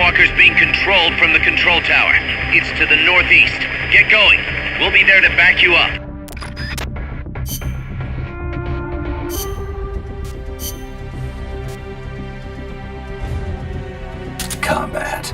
Walker's being controlled from the control tower. It's to the northeast. Get going. We'll be there to back you up. Combat.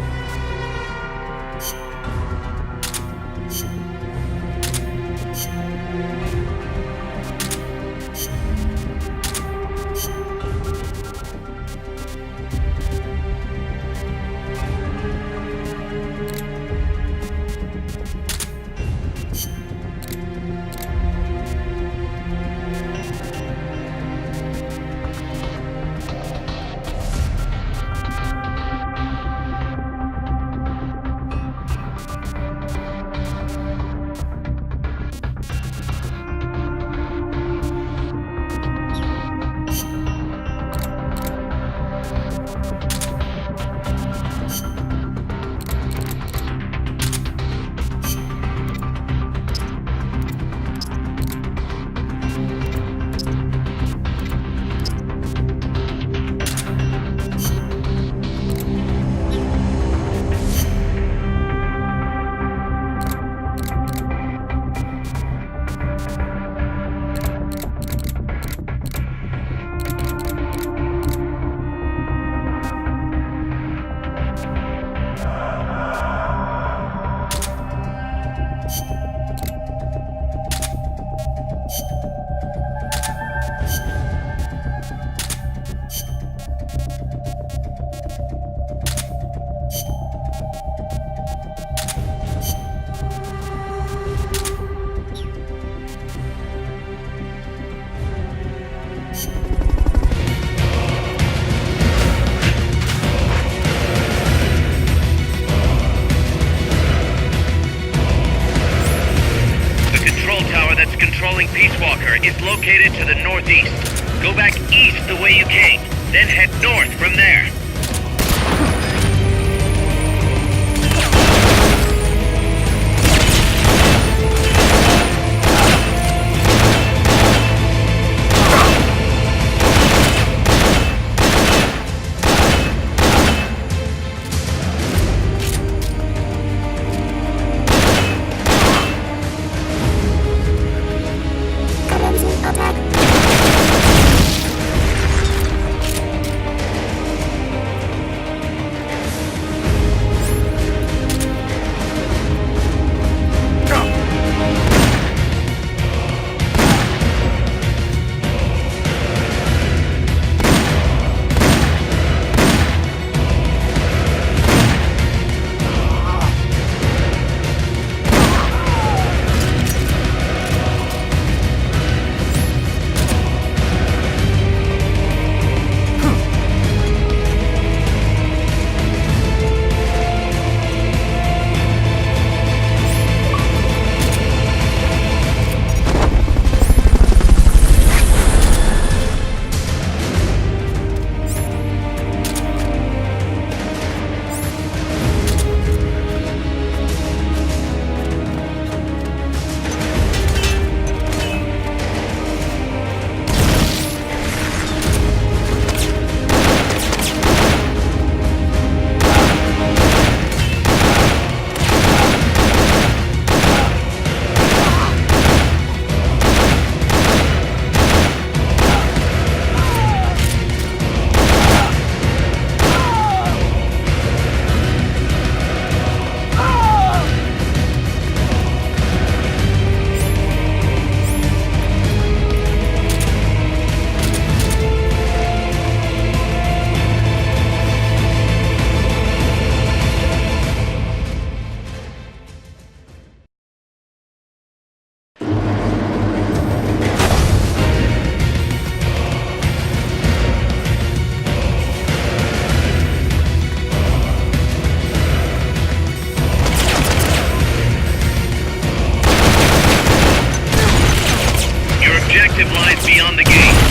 Controlling Peace Walker is located to the northeast. Go back east the way you came, then head north from there. Beyond the gate.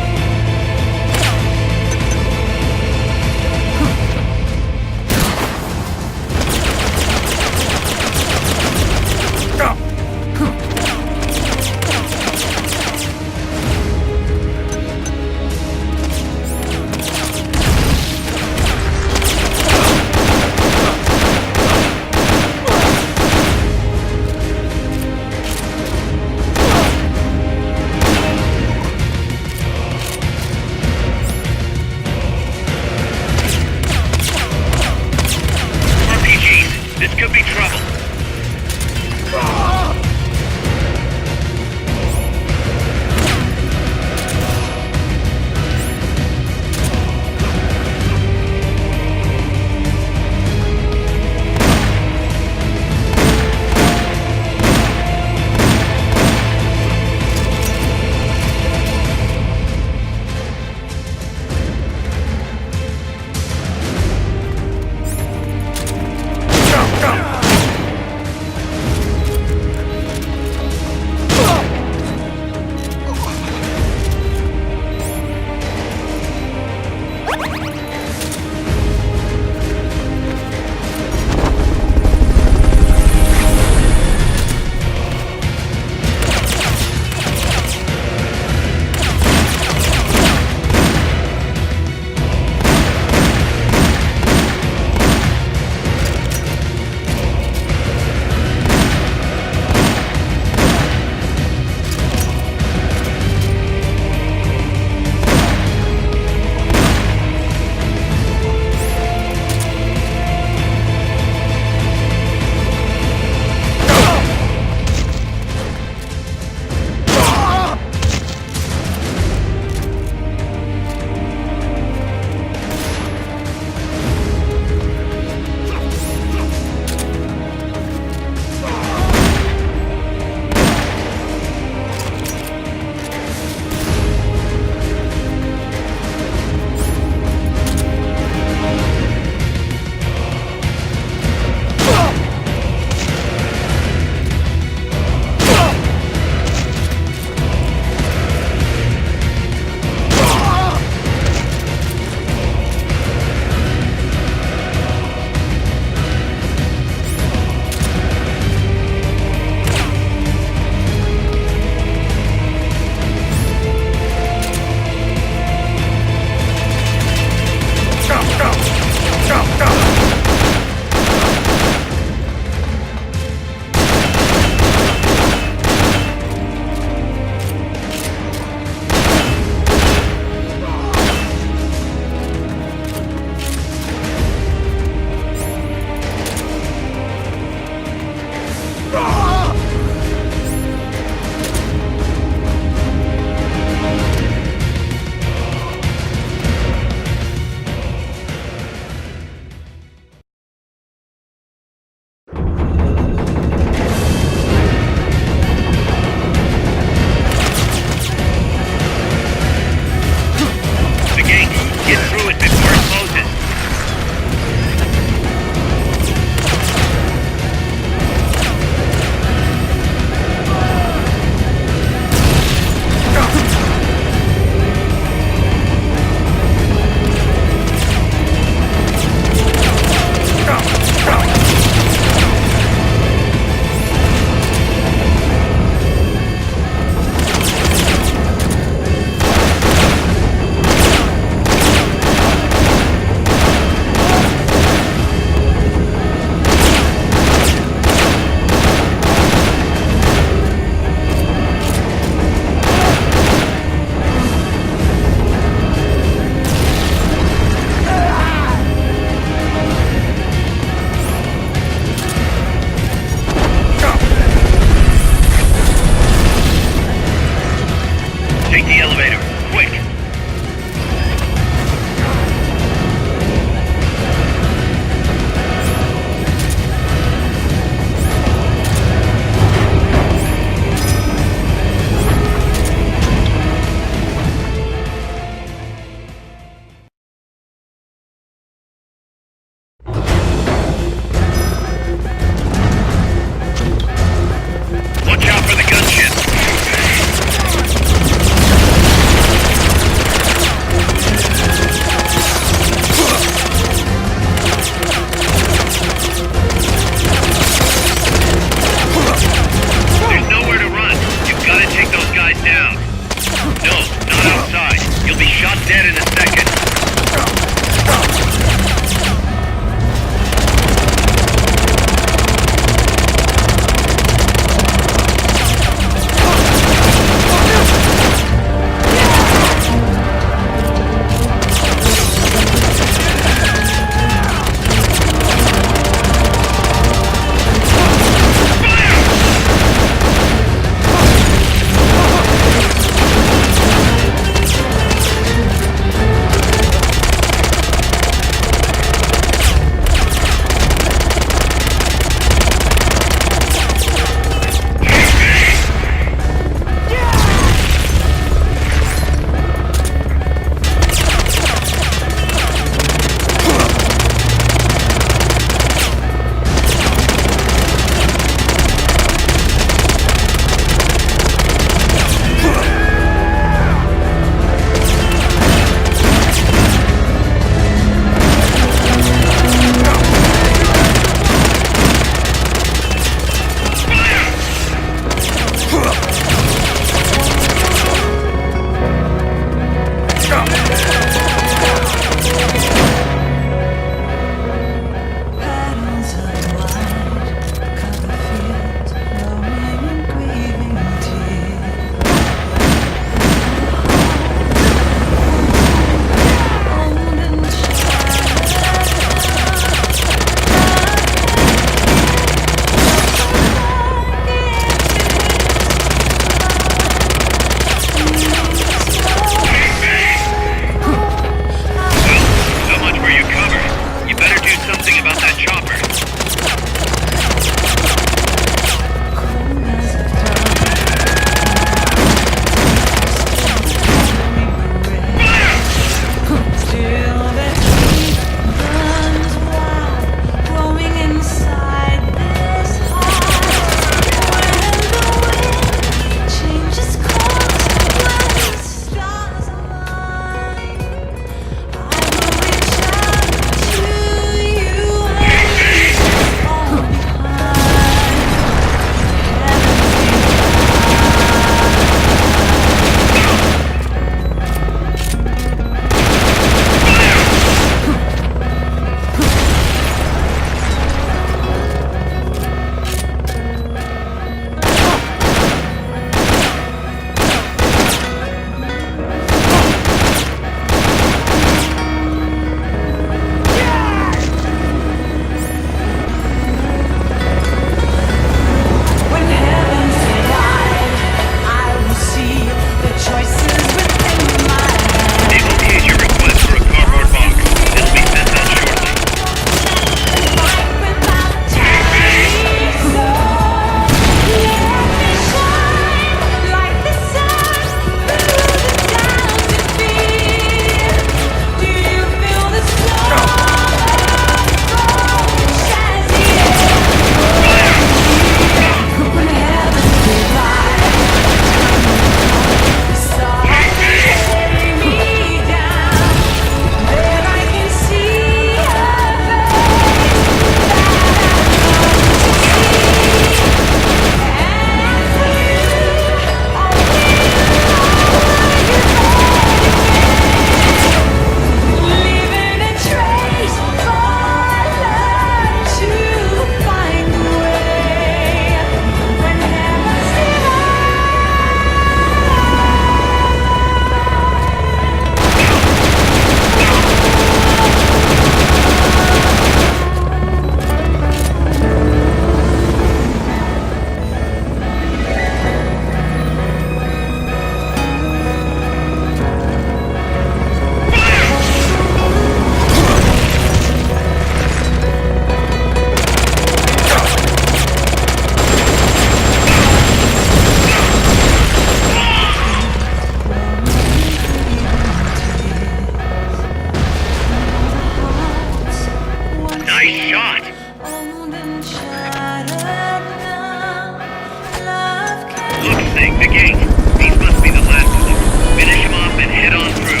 saying the gate. These must be the last of them. Finish them off and head on through.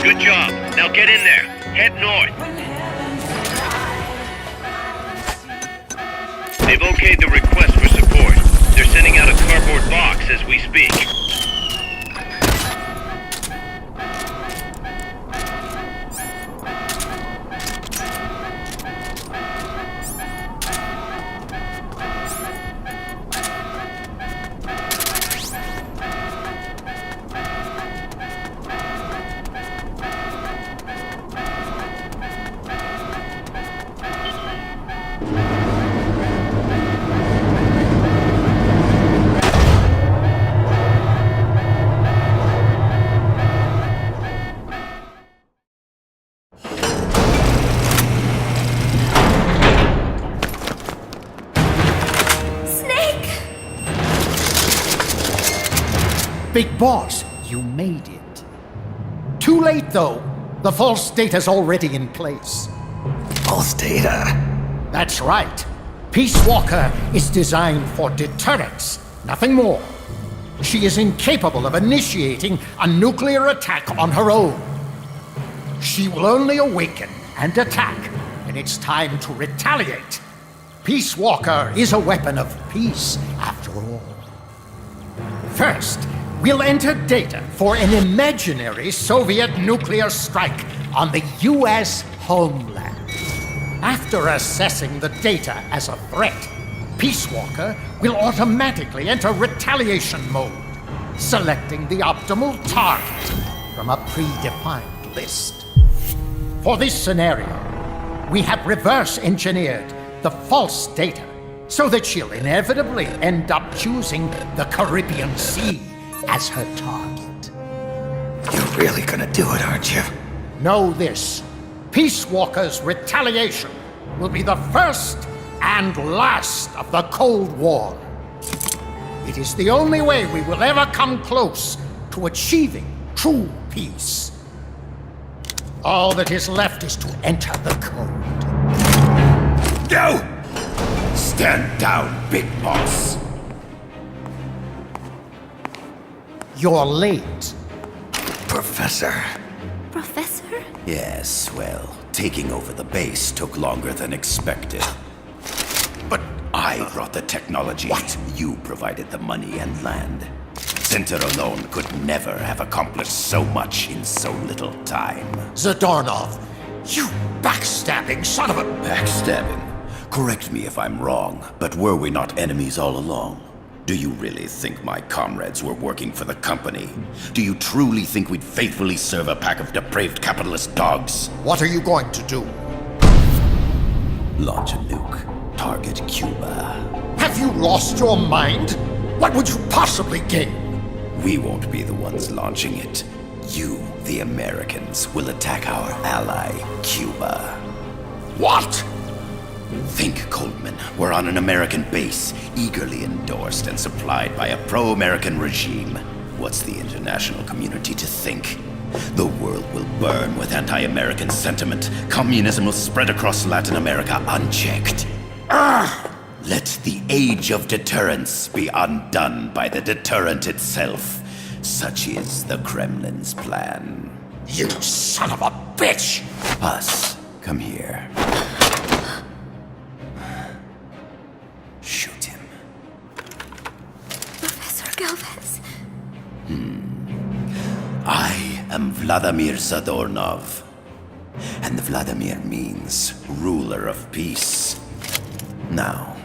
Good job. Now get in there. Head north. They've okayed the request for support. They're sending out a cardboard box as we speak. Big Boss, you made it. Too late, though. The false data's already in place. False data? That's right. Peace Walker is designed for deterrence, nothing more. She is incapable of initiating a nuclear attack on her own. She will only awaken and attack when it's time to retaliate. Peace Walker is a weapon of peace, after all. First, we'll enter data for an imaginary Soviet nuclear strike on the US homeland. After assessing the data as a threat, Peace Walker will automatically enter retaliation mode, selecting the optimal target from a predefined list. For this scenario, we have reverse engineered the false data so that she'll inevitably end up choosing the Caribbean Sea as her target. You're really gonna do it, aren't you? Know this. Peace Walker's retaliation will be the first and last of the Cold War. It is the only way we will ever come close to achieving true peace. All that is left is to enter the code. Go! Stand down, Big Boss. You're late. Professor. Professor? Yes, well, taking over the base took longer than expected. But I brought the technology. What? You provided the money and land. Center alone could never have accomplished so much in so little time. Zadornov, you backstabbing son of a... Backstabbing? Correct me if I'm wrong, but were we not enemies all along? Do you really think my comrades were working for the company? Do you truly think we'd faithfully serve a pack of depraved capitalist dogs? What are you going to do? Launch a nuke. Target Cuba. Have you lost your mind? What would you possibly gain? We won't be the ones launching it. You, the Americans, will attack our ally, Cuba. What? Think, Coldman. We're on an American base, eagerly endorsed and supplied by a pro-American regime. What's the international community to think? The world will burn with anti-American sentiment. Communism will spread across Latin America unchecked. Let the age of deterrence be undone by the deterrent itself. Such is the Kremlin's plan. You son of a bitch! Us, come here. Shoot him. Professor Galvez. I am Vladimir Zadornov. And Vladimir means ruler of peace. Now,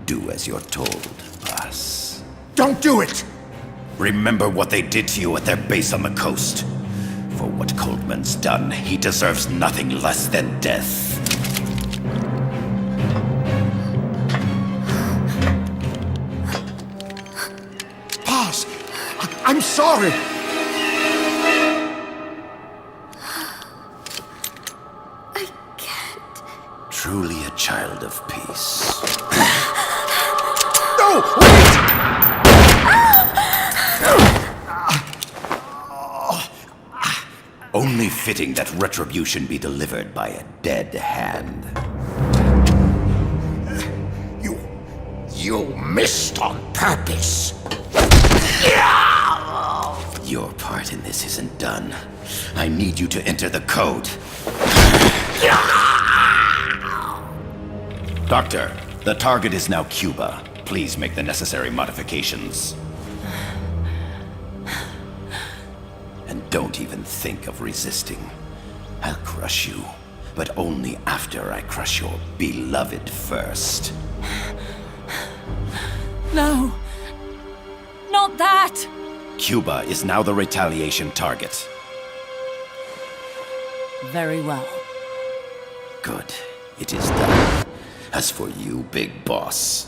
do as you're told, boss. Don't do it! Remember what they did to you at their base on the coast. For what Coldman's done, he deserves nothing less than death. Boss, I'm sorry. I can't. Truly a child of peace. No, wait! Only fitting that retribution be delivered by a dead hand. You missed on purpose. Your part in this isn't done. I need you to enter the code. Doctor, the target is now Cuba. Please make the necessary modifications. And don't even think of resisting. I'll crush you, but only after I crush your beloved first. No. Not that! Cuba is now the retaliation target. Very well. Good. It is done. As for you, Big Boss,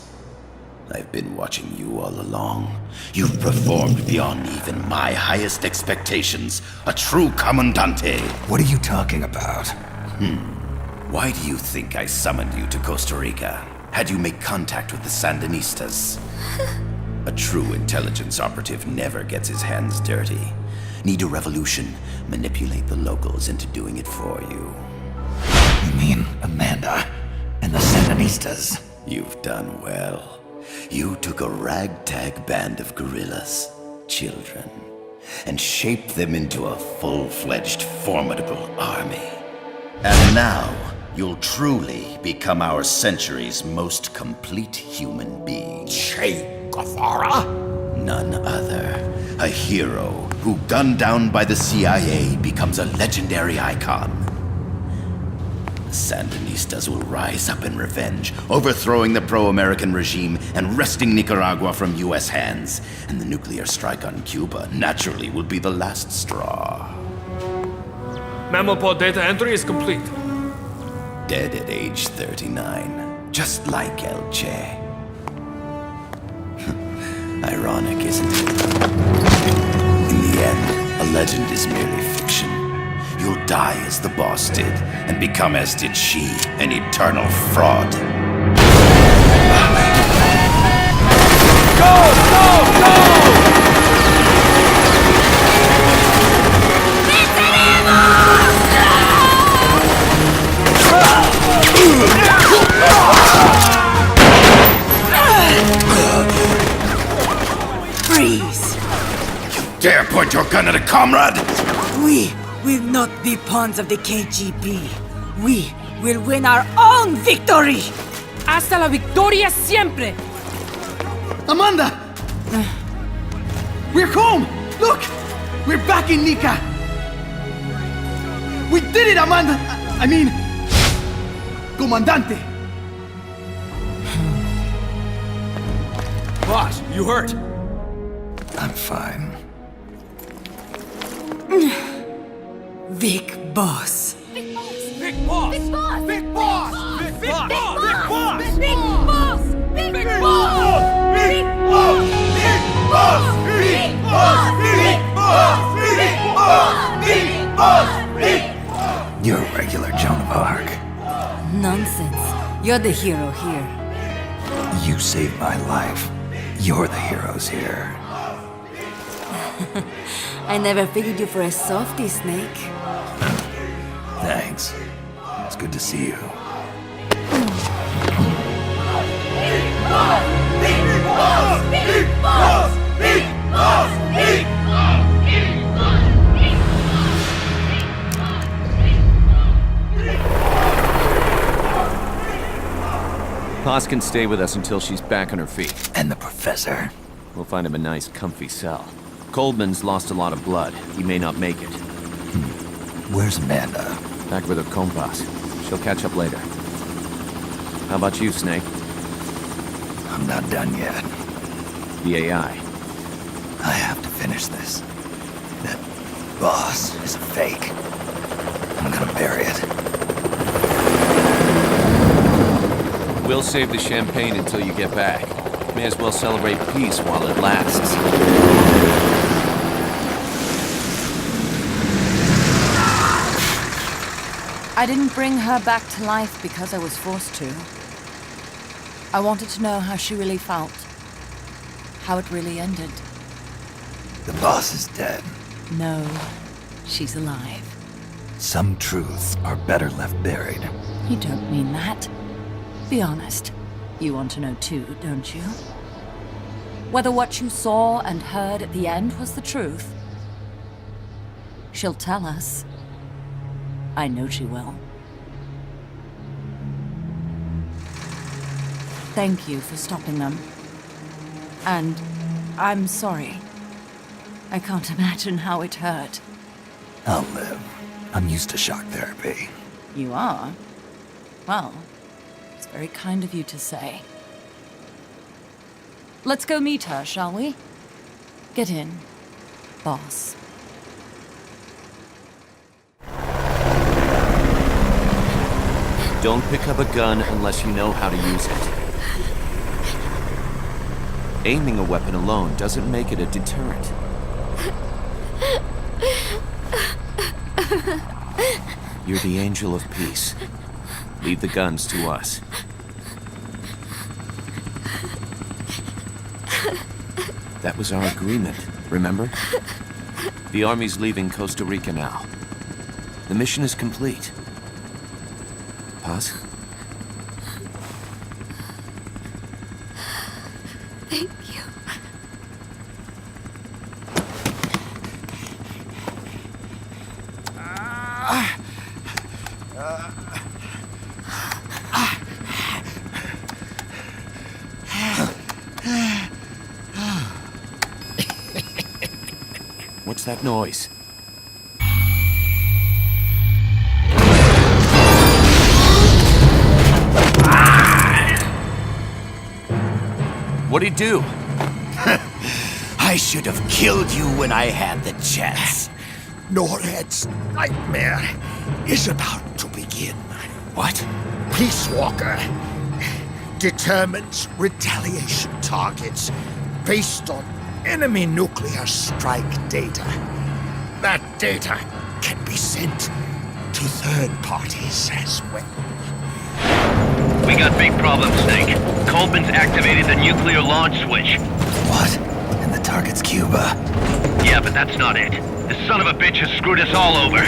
I've been watching you all along. You've performed beyond even my highest expectations. A true Comandante. What are you talking about? Why do you think I summoned you to Costa Rica? Had you make contact with the Sandinistas? A true intelligence operative never gets his hands dirty. Need a revolution? Manipulate the locals into doing it for you. You mean Amanda and the Sandinistas? You've done well. You took a ragtag band of guerrillas, children, and shaped them into a full-fledged, formidable army. And now, you'll truly become our century's most complete human being. Che Guevara? None other. A hero who, gunned down by the CIA, becomes a legendary icon. The Sandinistas will rise up in revenge, overthrowing the pro-American regime and wresting Nicaragua from U.S. hands. And the nuclear strike on Cuba, naturally, will be the last straw. Mammal pod data entry is complete. Dead at age 39, just like El Che. Ironic, isn't it? In the end, a legend is merely fiction. You'll die as the boss did, and become as did she, an eternal fraud. Freeze! Dare point your gun at a comrade? We will not be pawns of the KGB. We will win our own victory! Hasta la victoria siempre! Amanda! We're home! Look! We're back in Nika! We did it, Amanda! I mean... Comandante! Boss, you hurt? I'm fine. Big Boss. Big boss! Big boss! Big boss! Big boss! Big boss! Big boss! Big Big boss! Big boss! Big boss! Big boss! Big boss! Big boss! Big boss! Big boss! You're a regular Joan of Arc. Nonsense. You're the hero here. You saved my life. You're the heroes here. I never figured you for a softie, Snake. Thanks. It's good to see you. Paz can stay with us until she's back on her feet. And the professor? We'll find him a nice, comfy cell. Coldman's lost a lot of blood. He may not make it. Where's Amanda? Back with her compas. She'll catch up later. How about you, Snake? I'm not done yet. The AI. I have to finish this. That boss is a fake. I'm gonna bury it. We'll save the champagne until you get back. May as well celebrate peace while it lasts. I didn't bring her back to life because I was forced to. I wanted to know how she really felt. How it really ended. The boss is dead. No, she's alive. Some truths are better left buried. You don't mean that. Be honest. You want to know too, don't you? Whether what you saw and heard at the end was the truth. She'll tell us. I know she will. Thank you for stopping them. And I'm sorry. I can't imagine how it hurt. I'll live. I'm used to shock therapy. You are? Well, it's very kind of you to say. Let's go meet her, shall we? Get in, boss. Don't pick up a gun unless you know how to use it. Aiming a weapon alone doesn't make it a deterrent. You're the angel of peace. Leave the guns to us. That was our agreement, remember? The army's leaving Costa Rica now. The mission is complete. Paz? Thank you. What's that noise? What'd he do? I should have killed you when I had the chance. NORAD's nightmare is about to begin. What? Peace Walker determines retaliation targets based on enemy nuclear strike data. That data can be sent to third parties as well. We got big problems, Snake. Coldman's activated the nuclear launch switch. What? And the target's Cuba. Yeah, but that's not it. The son of a bitch has screwed us all over.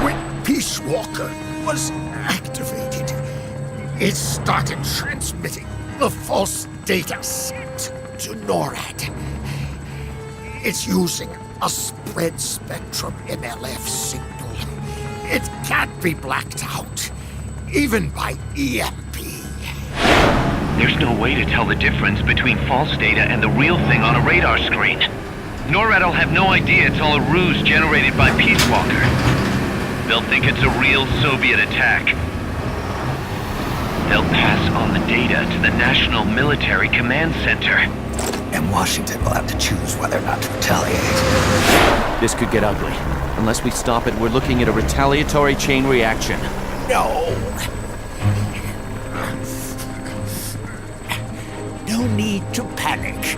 When Peace Walker was activated, it started transmitting the false data set to NORAD. It's using a spread spectrum MLF signal. It can't be blacked out, even by EMP. There's no way to tell the difference between false data and the real thing on a radar screen. NORAD'll have no idea it's all a ruse generated by Peace Walker. They'll think it's a real Soviet attack. They'll pass on the data to the National Military Command Center. And Washington will have to choose whether or not to retaliate. This could get ugly. Unless we stop it, we're looking at a retaliatory chain reaction. No. No need to panic.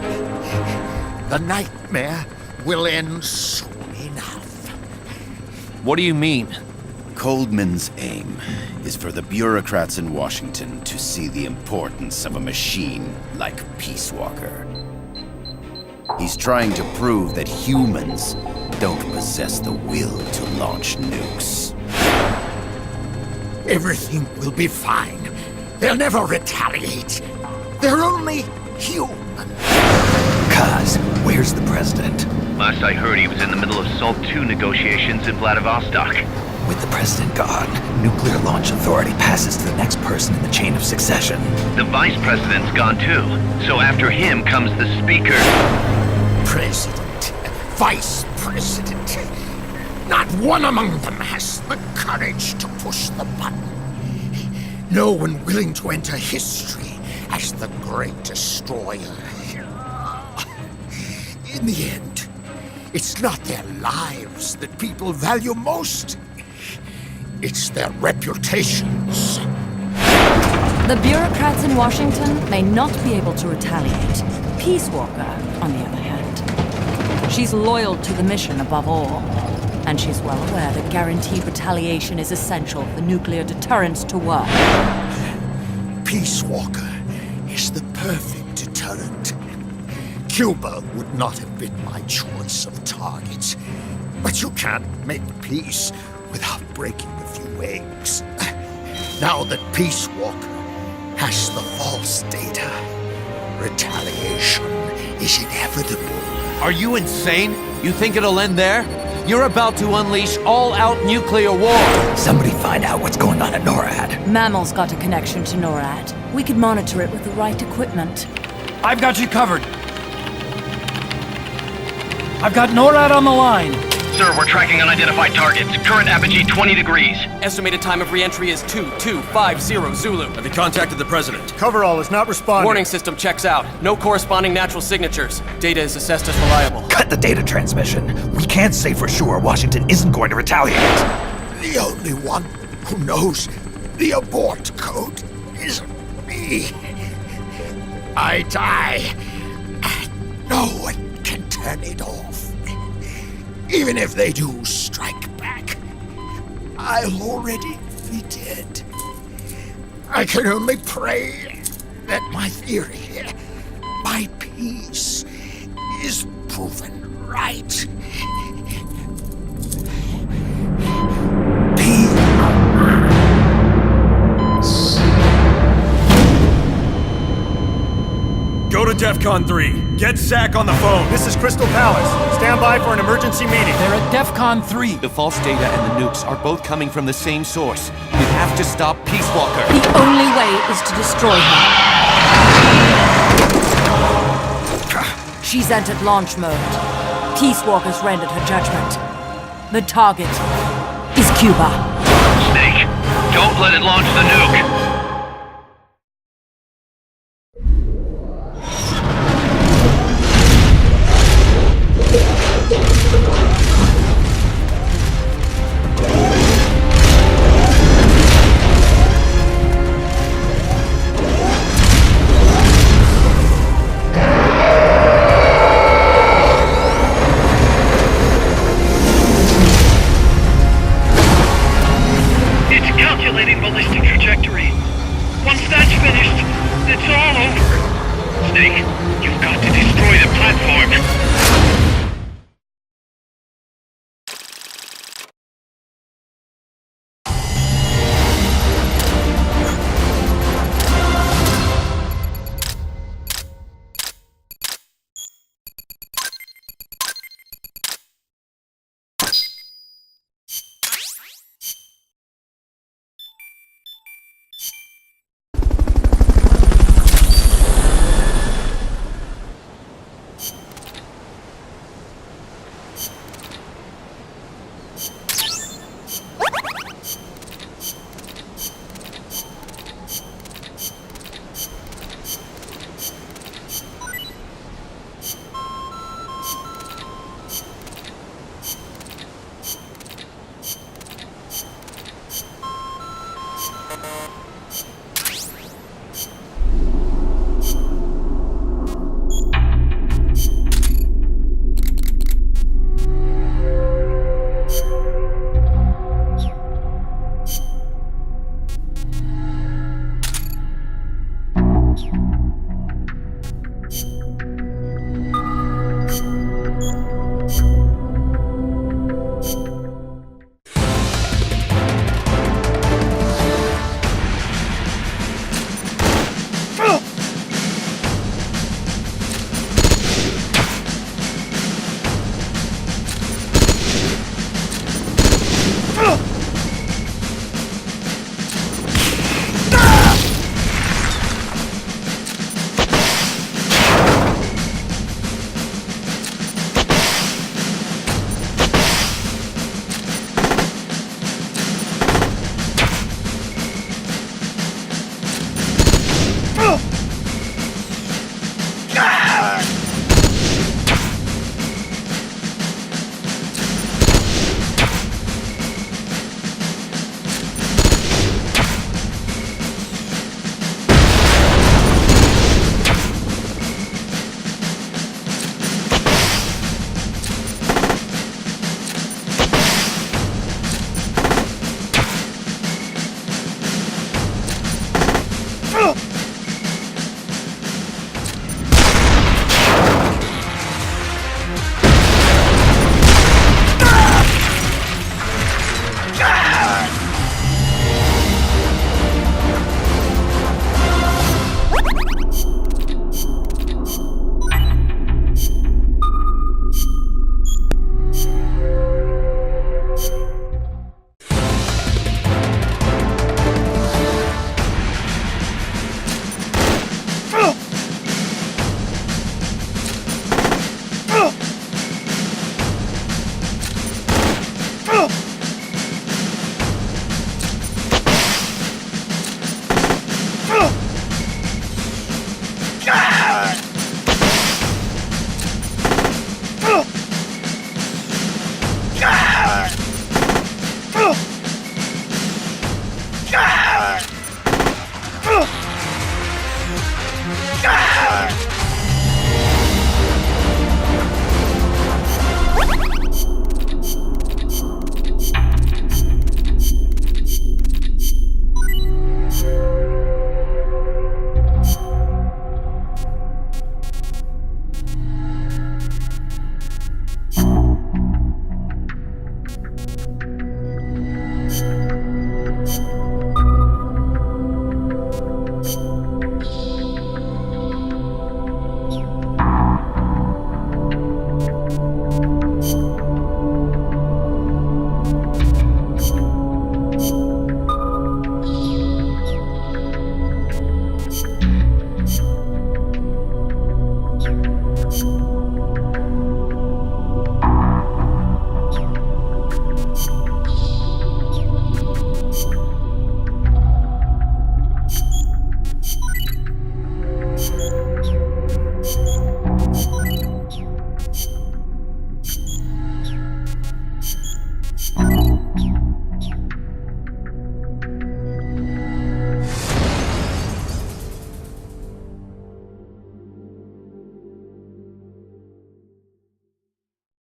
The nightmare will end soon enough. What do you mean? Coldman's aim is for the bureaucrats in Washington to see the importance of a machine like Peace Walker. He's trying to prove that humans don't possess the will to launch nukes. Everything will be fine. They'll never retaliate. They're only human. Kaz, where's the president? Last I heard, he was in the middle of SALT II negotiations in Vladivostok. With the president gone, nuclear launch authority passes to the next person in the chain of succession. The vice president's gone too. So after him comes the speaker. President, vice president. Not one among them has the courage to push the button. No one willing to enter history as the great destroyer. In the end, it's not their lives that people value most. It's their reputations. The bureaucrats in Washington may not be able to retaliate. Peace Walker, on the other hand. She's loyal to the mission above all. And she's well aware that guaranteed retaliation is essential for nuclear deterrence to work. Peace Walker is the perfect deterrent. Cuba would not have been my choice of target. But you can't make peace without breaking a few eggs. Now that Peace Walker has the false data, retaliation is inevitable. Are you insane? You think it'll end there? You're about to unleash all-out nuclear war! Somebody find out what's going on at NORAD. Mammal's got a connection to NORAD. We could monitor it with the right equipment. I've got you covered. I've got NORAD on the line. Sir, we're tracking unidentified targets. Current apogee 20 degrees. Estimated time of re-entry is 2250 Zulu. Have you contacted the president? Coverall is not responding. Warning system checks out. No corresponding natural signatures. Data is assessed as reliable. Cut the data transmission. We can't say for sure Washington isn't going to retaliate. The only one who knows the abort code is me. I die, and no one can turn it off. Even if they do strike back, I'll already be dead. I can only pray that my theory, my peace, is proven right. Go to DEFCON 3. Get Zach on the phone. This is Crystal Palace. Stand by for an emergency meeting. They're at DEFCON 3. The false data and the nukes are both coming from the same source. We have to stop Peace Walker. The only way is to destroy her. She's entered launch mode. Peace Walker's rendered her judgment. The target is Cuba. Snake, don't let it launch the nuke.